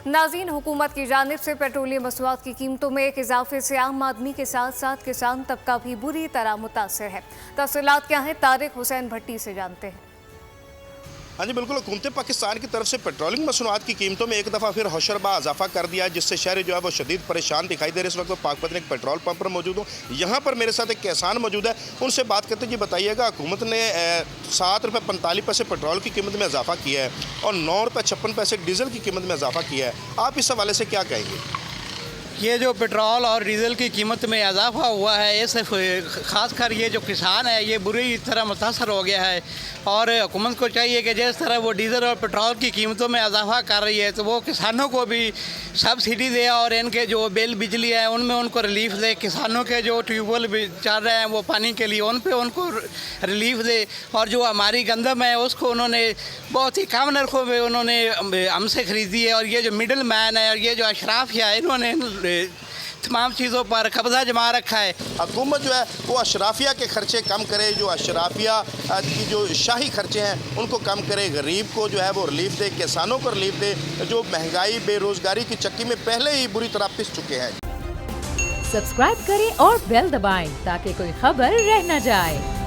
नाज़रीन, हुकूमत की जानिब से पेट्रोलियम मसनूआत की कीमतों में एक इजाफे से आम आदमी के साथ साथ किसान तबका भी बुरी तरह मुतासर है। तफसीलात क्या है, तारिक हुसैन भट्टी से जानते हैं। हाँ जी बिल्कुल, हुकूमत पाकिस्तान की तरफ से पेट्रोलियम मसनूआत की कीमतों में एक दफ़ा फिर हौशरबा इजाफा कर दिया है, जिससे शहरी जो है वो शदीद परेशान दिखाई दे रहे हैं। इस वक्त मैं पाकपतन एक पेट्रोल पंप पर मौजूद हूँ। यहाँ पर मेरे साथ एक किसान मौजूद है, उनसे बात करते हैं। जी बताइएगा, हुकूमत ने 7 रुपये 45 पैसे पेट्रोल की कीमत में इजाफा किया है और 9 रुपये 56 पैसे डीजल की कीमत में इजाफा किया है। आप इस हवाले से क्या कहेंगे? ये जो पेट्रोल और डीज़ल की कीमत में इजाफा हुआ है, इससे ख़ासकर ये जो किसान है ये बुरी तरह मुतासर हो गया है। और हुकूमत को चाहिए कि जिस तरह वो डीज़ल और पेट्रोल की कीमतों में इजाफा कर रही है तो वो किसानों को भी सब्सिडी दे और इनके जो बिल बिजली है उनमें उनको रिलीफ दे। किसानों के जो ट्यूबवेल चल रहे हैं वो पानी के लिए, उन पर उनको रिलीफ दे। और जो हमारी गंदम है उसको उन्होंने बहुत ही कम नरखों में उन्होंने हमसे ख़रीदी है। और ये जो मिडल मैन है और ये जो अशराफिया है, इन्होंने तमाम चीज़ों पर कब्जा जमा रखा है। हुकूमत जो है वो अशराफिया के खर्चे कम करे, जो अशराफिया की जो शाही खर्चे हैं उनको कम करे, गरीब को जो है वो रिलीफ दे, किसानों को रिलीफ दे, जो महंगाई बेरोज़गारी की चक्की में पहले ही बुरी तरह पिस चुके हैं। सब्सक्राइब करें और बेल दबाएं ताकि कोई खबर रह न जाए।